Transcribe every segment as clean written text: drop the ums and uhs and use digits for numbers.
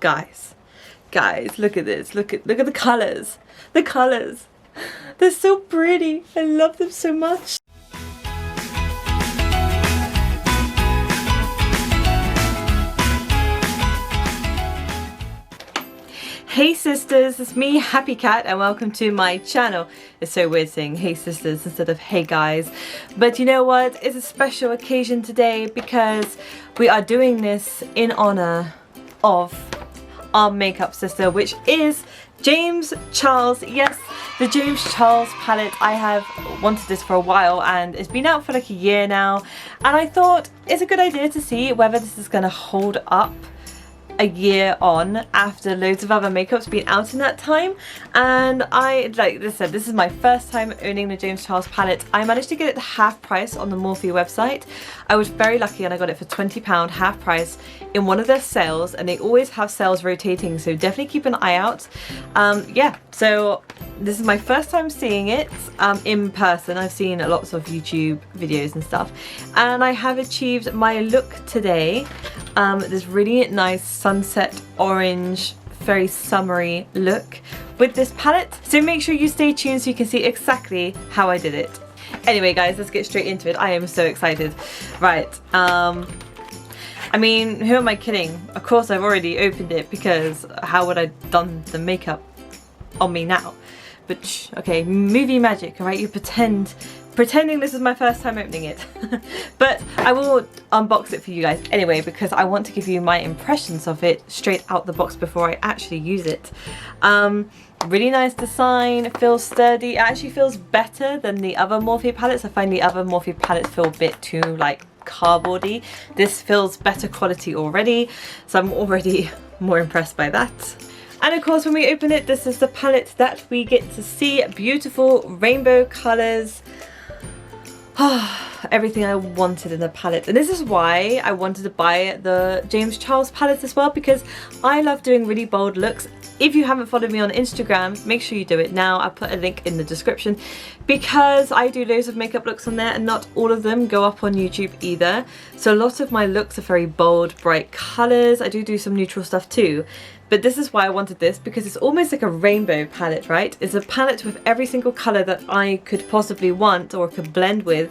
Guys, look at this. Look at the colours. The colours. They're so pretty. I love them so much. Hey sisters, it's me, Happy Cat, and welcome to my channel. It's so weird saying hey sisters instead of hey guys, but you know what? It's a special occasion today because we are doing this in honor of our makeup sister, which is James Charles. Yes, the James Charles palette. I have wanted this for a while and it's been out for like a year now, and I thought it's a good idea to see whether this is going to hold up a year on after loads of other makeup's been out in that time. And like I said, this is my first time owning the James Charles palette. I managed to get it half price on the Morphe website. I was very lucky and I got it for £20 half price in one of their sales, and they always have sales rotating, so definitely keep an eye out. Yeah, so this is my first time seeing it in person. I've seen lots of YouTube videos and stuff, and I have achieved my look today. This really nice sunset orange, very summery look with this palette. So make sure you stay tuned so you can see exactly how I did it. Anyway guys, let's get straight into it. I am so excited. Right, I mean, who am I kidding? Of course I've already opened it, because how would I have done the makeup on me now? But shh, okay, movie magic, alright? You pretending this is my first time opening it. But I will unbox it for you guys anyway, because I want to give you my impressions of it straight out the box before I actually use it. Really nice design, feels sturdy. It actually feels better than the other Morphe palettes. I find the other Morphe palettes feel a bit too like cardboardy. This feels better quality already, so I'm already more impressed by that. And of course when we open it, this is the palette that we get to see. Beautiful rainbow colours. Everything I wanted in a palette, and this is why I wanted to buy the James Charles palette as well, because I love doing really bold looks. If you haven't followed me on Instagram, make sure you do it now. I'll put a link in the description, because I do loads of makeup looks on there and not all of them go up on YouTube either. So a lot of my looks are very bold, bright colours. I do some neutral stuff too. But this is why I wanted this, because it's almost like a rainbow palette, right? It's a palette with every single colour that I could possibly want or could blend with.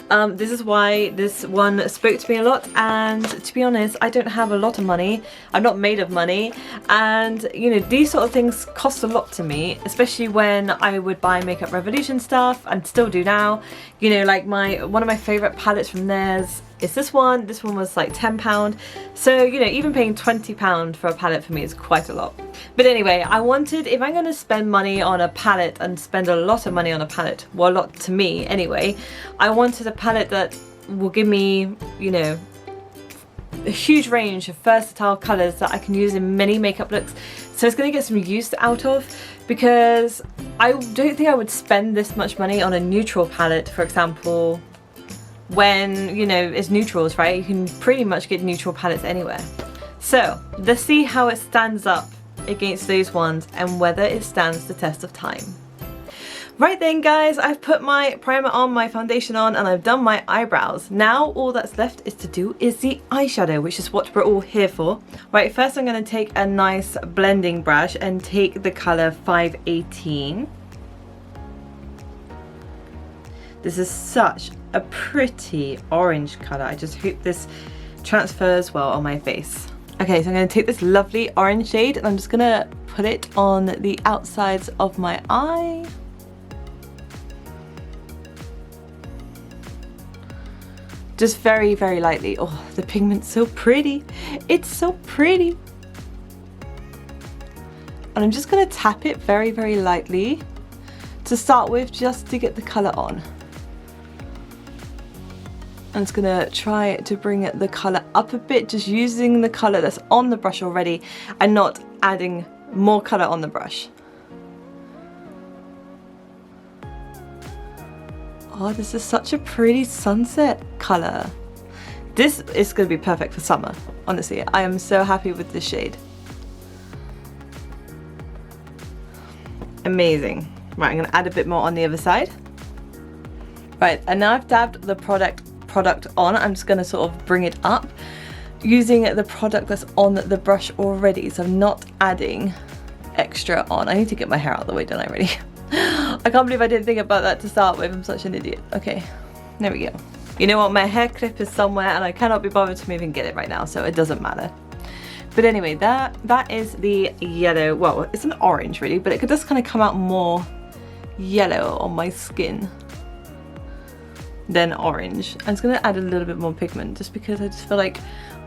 This is why this one spoke to me a lot, and to be honest, I don't have a lot of money. I'm not made of money, and you know, these sort of things cost a lot to me, especially when I would buy Makeup Revolution stuff, and still do now. You know, like one of my favourite palettes from theirs is this one. This one was like £10. So, you know, even paying £20 for a palette for me is quite a lot. But anyway, I wanted, if I'm going to spend money on a palette and spend a lot of money on a palette, well, a lot to me anyway, I wanted a palette that will give me, you know, a huge range of versatile colours that I can use in many makeup looks. So it's going to get some use out of, because I don't think I would spend this much money on a neutral palette, for example, when, you know, it's neutrals, right? You can pretty much get neutral palettes anywhere. So let's see how it stands up against those ones and whether it stands the test of time. Right then guys, I've put my primer on, my foundation on, and I've done my eyebrows. Now all that's left is to do is the eyeshadow, which is what we're all here for. Right, first I'm going to take a nice blending brush and take the colour 518. This is such a pretty orange colour. I just hope this transfers well on my face. Okay, so I'm going to take this lovely orange shade and I'm just going to put it on the outsides of my eye. Just very, very lightly. Oh, the pigment's so pretty. It's so pretty. And I'm just going to tap it very, very lightly to start with, just to get the colour on. I'm just gonna try to bring the colour up a bit, just using the colour that's on the brush already and not adding more colour on the brush. Oh, this is such a pretty sunset colour. This is gonna be perfect for summer, honestly. I am so happy with this shade. Amazing. Right, I'm gonna add a bit more on the other side. Right, and now I've dabbed the product on, I'm just going to sort of bring it up using the product that's on the brush already, so I'm not adding extra on. I need to get my hair out of the way, don't I, really? I can't believe I didn't think about that to start with. I'm such an idiot. Okay, there we go. You know what, my hair clip is somewhere and I cannot be bothered to even get it right now, so it doesn't matter. But anyway, that is the yellow. Well, it's an orange really, but it could just kind of come out more yellow on my skin than orange. I'm just going to add a little bit more pigment just because I just feel like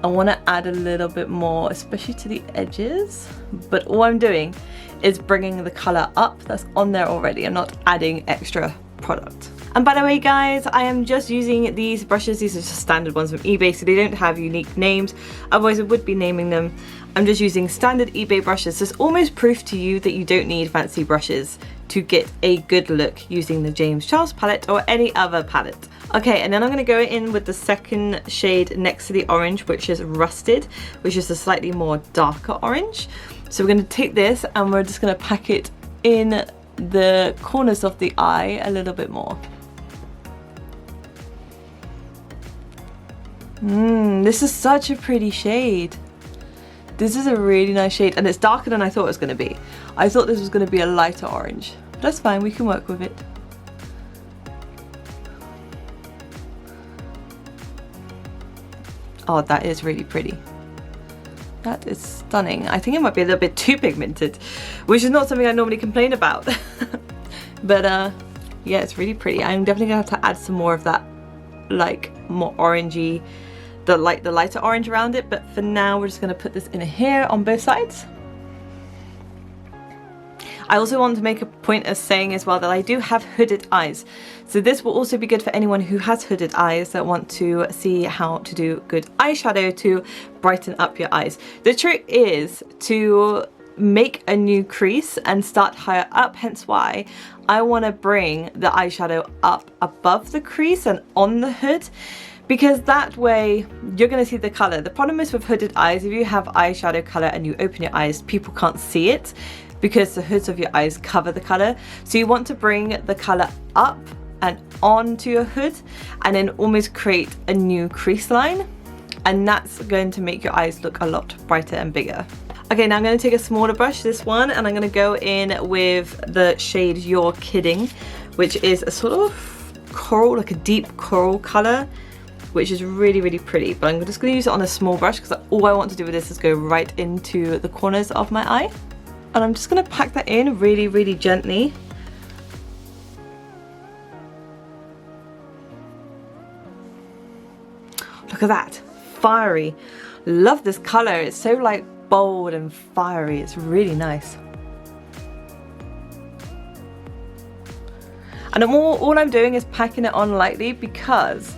I want to add a little bit more, especially to the edges. But all I'm doing is bringing the colour up that's on there already. I'm not adding extra product. And by the way guys, I am just using these brushes. These are just standard ones from eBay, so they don't have unique names. Otherwise I would be naming them. I'm just using standard eBay brushes. So it's almost proof to you that you don't need fancy brushes to get a good look using the James Charles palette or any other palette. Okay, and then I'm going to go in with the second shade next to the orange, which is Rusted, which is a slightly more darker orange. So we're going to take this and we're just going to pack it in the corners of the eye a little bit more. This is such a pretty shade. This is a really nice shade, and it's darker than I thought it was going to be. I thought this was going to be a lighter orange, but that's fine, we can work with it. Oh, that is really pretty. That is stunning. I think it might be a little bit too pigmented, which is not something I normally complain about. But yeah, it's really pretty. I'm definitely gonna have to add some more of that, like more orangey, the lighter orange around it. But for now, we're just gonna put this in here on both sides. I also want to make a point of saying as well that I do have hooded eyes. So this will also be good for anyone who has hooded eyes that want to see how to do good eyeshadow to brighten up your eyes. The trick is to make a new crease and start higher up, hence why I want to bring the eyeshadow up above the crease and on the hood, because that way you're going to see the color. The problem is with hooded eyes, if you have eyeshadow color and you open your eyes, people can't see it because the hoods of your eyes cover the color. So you want to bring the color up and onto your hood and then almost create a new crease line, and that's going to make your eyes look a lot brighter and bigger. Okay, now I'm going to take a smaller brush, this one, and I'm going to go in with the shade You're Kidding, which is a sort of coral, like a deep coral color, which is really, really pretty. But I'm just going to use it on a small brush because all I want to do with this is go right into the corners of my eye. And I'm just going to pack that in really, really gently. Look at that, fiery. Love this color. It's so like bold and fiery. It's really nice. And all I'm doing is packing it on lightly because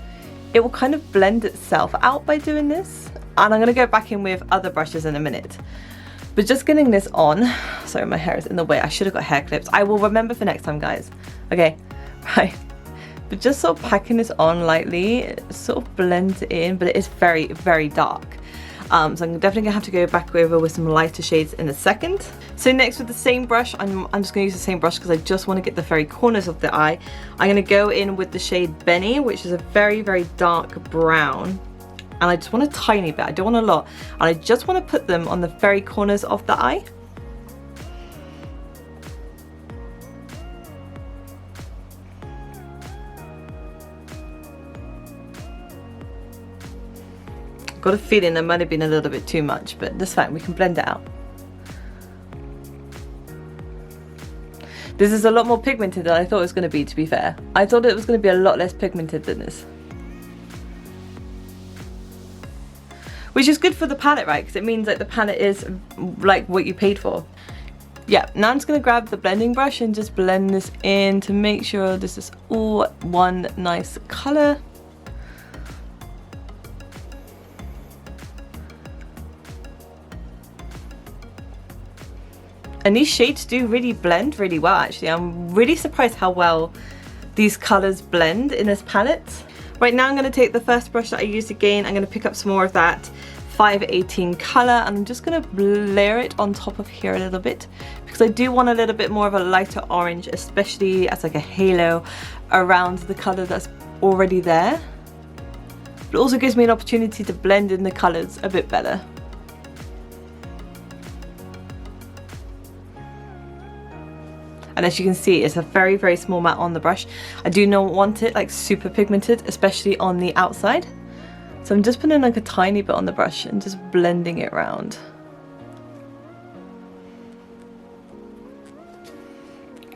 it will kind of blend itself out by doing this. And I'm going to go back in with other brushes in a minute. But just getting this on, sorry, my hair is in the way. I should have got hair clips. I will remember for next time, guys. Okay, right. But just sort of packing this on lightly, it sort of blends it in, but it is very, very dark. So I'm definitely gonna have to go back over with some lighter shades in a second. So next with the same brush, I'm just gonna use the same brush because I just want to get the very corners of the eye. I'm gonna go in with the shade Benny, which is a very, very dark brown. And I just want a tiny bit, I don't want a lot. And I just want to put them on the very corners of the eye. Got a feeling there might have been a little bit too much, but that's fine, we can blend it out. This is a lot more pigmented than I thought it was going to be fair. I thought it was going to be a lot less pigmented than this. Which is good for the palette, right? Because it means like the palette is like what you paid for. Yeah, now I'm just going to grab the blending brush and just blend this in to make sure this is all one nice colour. And these shades do really blend really well, actually. I'm really surprised how well these colours blend in this palette. Right now I'm going to take the first brush that I used again. I'm going to pick up some more of that 518 colour and I'm just going to layer it on top of here a little bit because I do want a little bit more of a lighter orange, especially as like a halo around the colour that's already there. but it also gives me an opportunity to blend in the colours a bit better. And as you can see, it's a very, very small mat on the brush. I do not want it like super pigmented, especially on the outside. So I'm just putting like a tiny bit on the brush and just blending it around.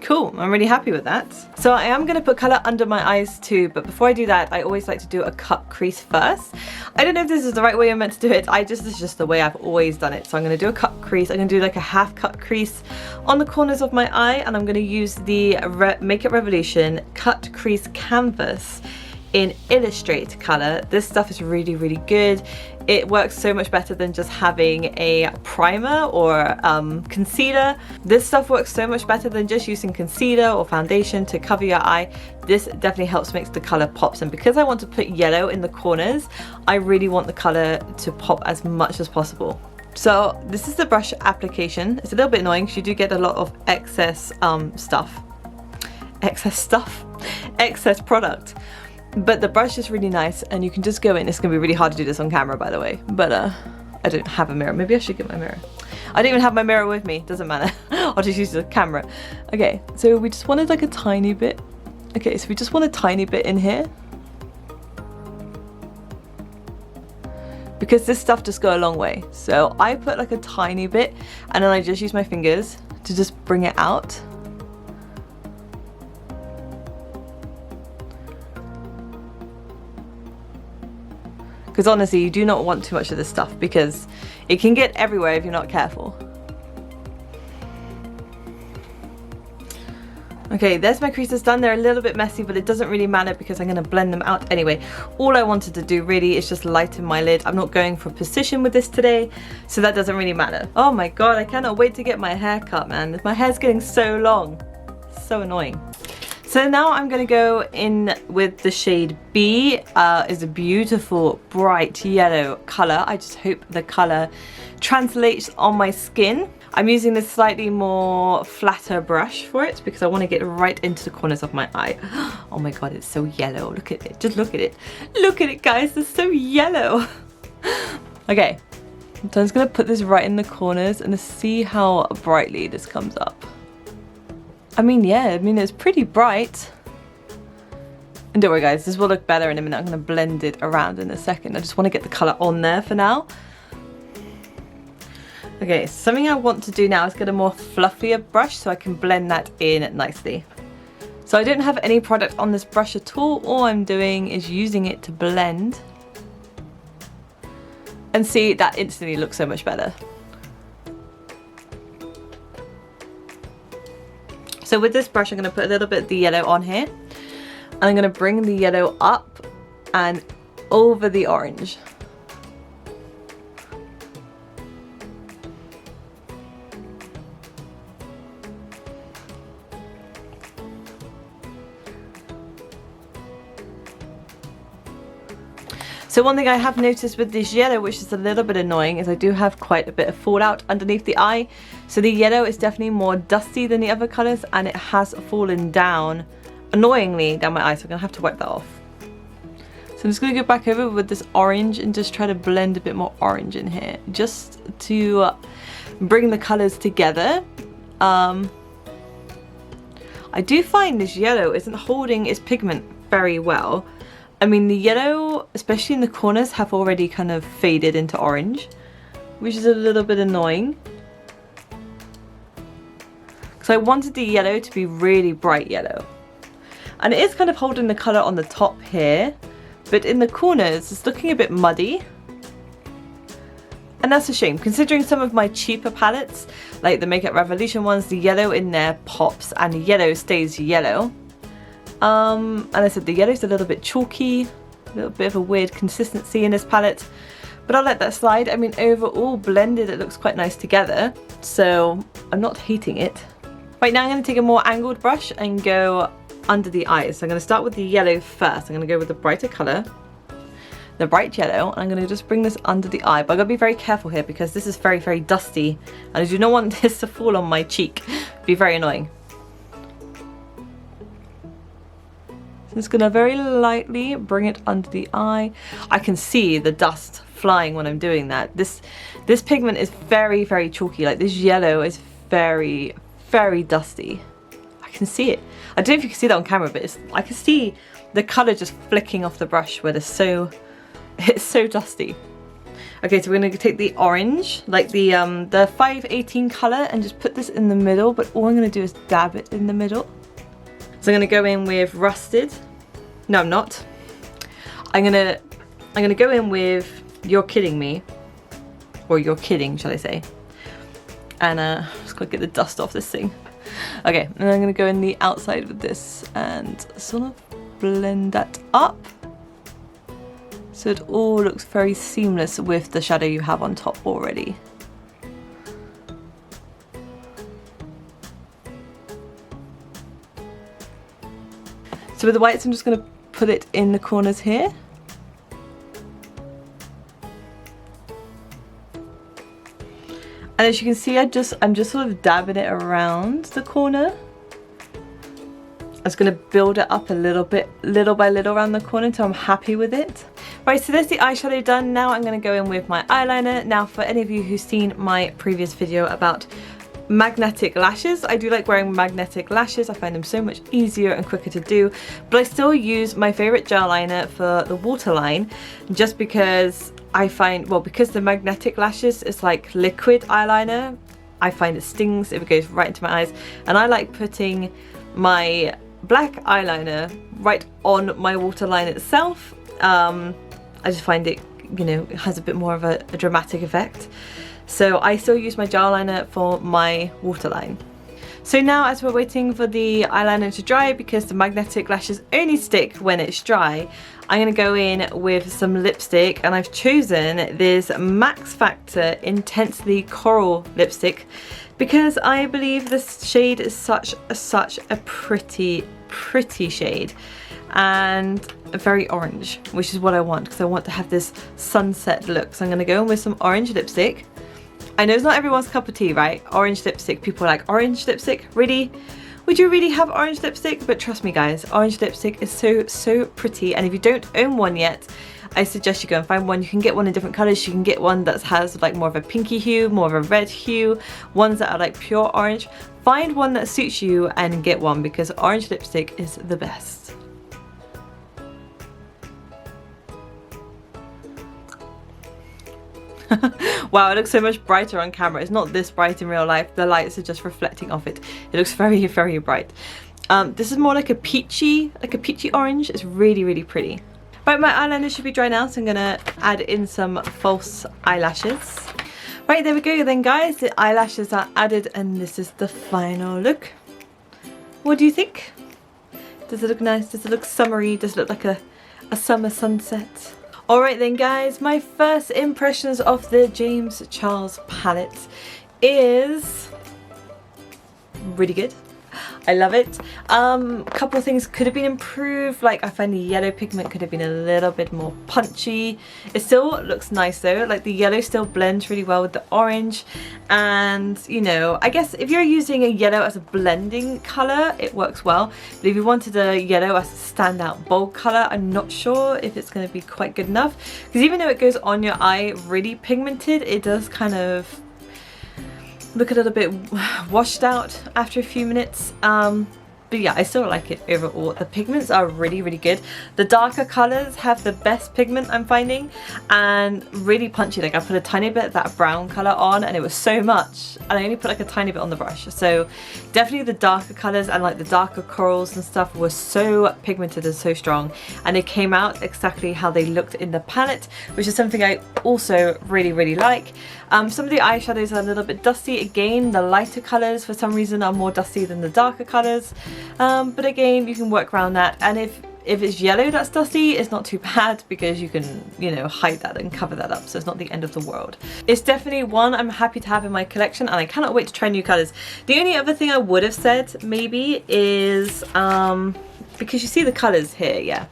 Cool, I'm really happy with that. So I am gonna put color under my eyes too, but before I do that, I always like to do a cut crease first. I don't know if this is the right way I'm meant to do it. This is just the way I've always done it. So I'm gonna do a cut crease. I'm gonna do like a half cut crease on the corners of my eye, and I'm gonna use the Makeup Revolution Cut Crease Canvas in Illustrate color. This stuff is really, really good. It works so much better than just having a primer or concealer. This stuff works so much better than just using concealer or foundation to cover your eye. This definitely helps make the color pops, and because I want to put yellow in the corners, I really want the color to pop as much as possible. So this is the brush application. It's a little bit annoying because you do get a lot of excess excess product. But the brush is really nice, and you can just go in. It's gonna be really hard to do this on camera, by the way, but I don't have a mirror. Maybe I should get my mirror. I don't even have my mirror with me, doesn't matter. I'll just use the camera. Okay, so we just wanted like a tiny bit. Okay, so we just want a tiny bit in here, because this stuff just go a long way. So I put like a tiny bit, and then I just use my fingers to just bring it out. Because honestly, you do not want too much of this stuff because it can get everywhere if you're not careful. Okay, there's my creases done. They're a little bit messy, but it doesn't really matter because I'm going to blend them out anyway. All I wanted to do really is just lighten my lid. I'm not going for precision with this today, so that doesn't really matter. Oh my god, I cannot wait to get my hair cut, man. My hair's getting so long. So annoying. So now I'm going to go in with the shade B. It's a beautiful bright yellow colour. I just hope the colour translates on my skin. I'm using this slightly more flatter brush for it because I want to get right into the corners of my eye. Oh my god, it's so yellow. Look at it. Just look at it. Look at it, guys. It's so yellow. Okay, so I'm just going to put this right in the corners and see how brightly this comes up. I mean, yeah, it's pretty bright. And don't worry guys, this will look better in a minute. I'm going to blend it around in a second. I just want to get the colour on there for now. Okay, something I want to do now is get a more fluffier brush so I can blend that in nicely. So I don't have any product on this brush at all. All I'm doing is using it to blend. And see, that instantly looks so much better. So with this brush, I'm going to put a little bit of the yellow on here. And I'm going to bring the yellow up and over the orange. So one thing I have noticed with this yellow, which is a little bit annoying, is I do have quite a bit of fallout underneath the eye. So the yellow is definitely more dusty than the other colours, and it has fallen down, annoyingly, down my eye, so I'm going to have to wipe that off. So I'm just going to go back over with this orange and just try to blend a bit more orange in here, just to bring the colours together. I do find this yellow isn't holding its pigment very well. I mean, the yellow, especially in the corners, have already kind of faded into orange, which is a little bit annoying. Because I wanted the yellow to be really bright yellow. And it is kind of holding the colour on the top here, but in the corners, it's looking a bit muddy. And that's a shame, considering some of my cheaper palettes, like the Makeup Revolution ones, the yellow in there pops and the yellow stays yellow. And I said the yellow's a little bit chalky, a little bit of a weird consistency in this palette, but I'll let that slide. I mean, overall blended it looks quite nice together, so I'm not hating it. Right now I'm going to take a more angled brush and go under the eyes. So I'm going to start with the yellow first. I'm going to go with the brighter colour, the bright yellow, and I'm going to just bring this under the eye. But I've got to be very careful here because this is very, very dusty, and I do not want this to fall on my cheek. It'd be very annoying. So I'm just gonna very lightly bring it under the eye. I can see the dust flying when I'm doing that. This pigment is very, very chalky. Like this yellow is very, very dusty. I can see it. I don't know if you can see that on camera, but I can see the colour just flicking off the brush where it's so dusty. Okay, so we're gonna take the orange, like the 518 colour, and just put this in the middle, but all I'm gonna do is dab it in the middle. So I'm gonna go in with rusted. No, I'm not. I'm gonna go in with You're Kidding Me, or You're Kidding, shall I say? And just gotta get the dust off this thing. Okay, and I'm gonna go in the outside with this and sort of blend that up, so it all looks very seamless with the shadow you have on top already. So with the whites, I'm just going to put it in the corners here. And as you can see, I'm just sort of dabbing it around the corner. I'm just going to build it up a little bit, little by little around the corner until I'm happy with it. Right, so there's the eyeshadow done. Now I'm going to go in with my eyeliner. Now for any of you who've seen my previous video about magnetic lashes, I do like wearing magnetic lashes. I find them so much easier and quicker to do, but I still use my favorite gel liner for the waterline, just because I find, well, because the magnetic lashes is like liquid eyeliner, I find it stings if it goes right into my eyes, and I like putting my black eyeliner right on my waterline itself. I just find it, you know, it has a bit more of a dramatic effect. So I still use my gel liner for my waterline. So now, as we're waiting for the eyeliner to dry, because the magnetic lashes only stick when it's dry, I'm going to go in with some lipstick, and I've chosen this Max Factor Intensely Coral lipstick because I believe this shade is such a pretty shade, and very orange, which is what I want, because I want to have this sunset look. So I'm going to go in with some orange lipstick. I know it's not everyone's cup of tea, right? Orange lipstick, people are like, orange lipstick? Really? Would you really have orange lipstick? But trust me guys, orange lipstick is so pretty, and if you don't own one yet, I suggest you go and find one. You can get one in different colours. You can get one that has like more of a pinky hue, more of a red hue, ones that are like pure orange. Find one that suits you and get one, because orange lipstick is the best. Wow, it looks so much brighter on camera. It's not this bright in real life. The lights are just reflecting off it. It looks very bright. This is more like a peachy orange. It's really pretty. Right, my eyeliner should be dry now, so I'm gonna add in some false eyelashes. Right, there we go then guys. The eyelashes are added, and this is the final look. What do you think? Does it look nice? Does it look summery? Does it look like a summer sunset? Alright then guys, my first impressions of the James Charles palette is really good. I love it. Couple of things could have been improved. Like, I find the yellow pigment could have been a little bit more punchy. It still looks nice though. Like, the yellow still blends really well with the orange. And, you know, I guess if you're using a yellow as a blending colour, it works well. But if you wanted a yellow as a standout bold colour, I'm not sure if it's going to be quite good enough. Because even though it goes on your eye really pigmented, it does kind of look a little bit washed out after a few minutes. But yeah, I still like it overall. The pigments are really good. The darker colours have the best pigment, I'm finding, and really punchy. Like, I put a tiny bit of that brown colour on, and it was so much, and I only put like a tiny bit on the brush. So definitely the darker colours and like the darker corals and stuff were so pigmented and so strong, and they came out exactly how they looked in the palette, which is something I also really like. Some of the eyeshadows are a little bit dusty. Again, the lighter colours for some reason are more dusty than the darker colours. But again, you can work around that. And if it's yellow that's dusty, it's not too bad, because you can, you know, hide that and cover that up. So it's not the end of the world. It's definitely one I'm happy to have in my collection, and I cannot wait to try new colours. The only other thing I would have said maybe is, because you see the colours here, yeah.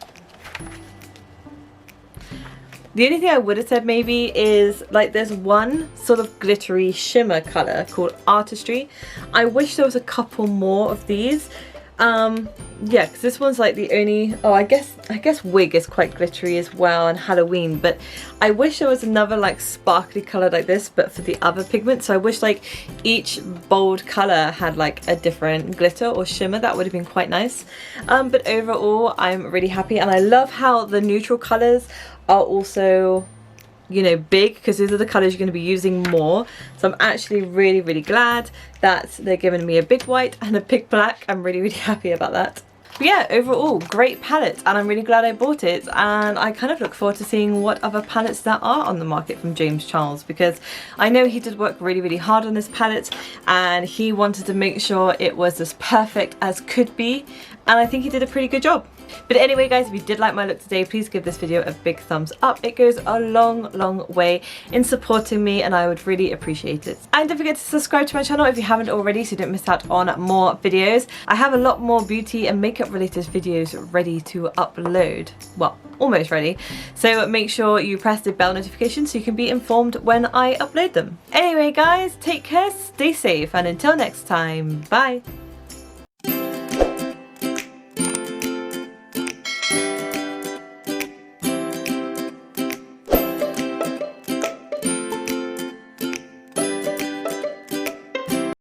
The only thing I would have said maybe is, like, there's one sort of glittery shimmer colour called Artistry. I wish there was a couple more of these. Yeah, because this one's like the only, oh, I guess wig is quite glittery as well, and Halloween, but I wish there was another like sparkly color like this but for the other pigment. So I wish like each bold color had like a different glitter or shimmer. That would have been quite nice. But overall I'm really happy, and I love how the neutral colors are also, you know, big, because these are the colors you're going to be using more. So I'm actually really glad that they're giving me a big white and a big black. I'm really happy about that. But yeah, overall great palette, and I'm really glad I bought it, and I kind of look forward to seeing what other palettes there are on the market from James Charles, because I know he did work really hard on this palette, and he wanted to make sure it was as perfect as could be, and I think he did a pretty good job. But anyway guys, if you did like my look today, please give this video a big thumbs up. It goes a long way in supporting me, and I would really appreciate it. And don't forget to subscribe to my channel if you haven't already, so you don't miss out on more videos. I have a lot more beauty and makeup related videos ready to upload. Well, almost ready. So make sure you press the bell notification so you can be informed when I upload them. Anyway guys, take care, stay safe, and until next time, bye.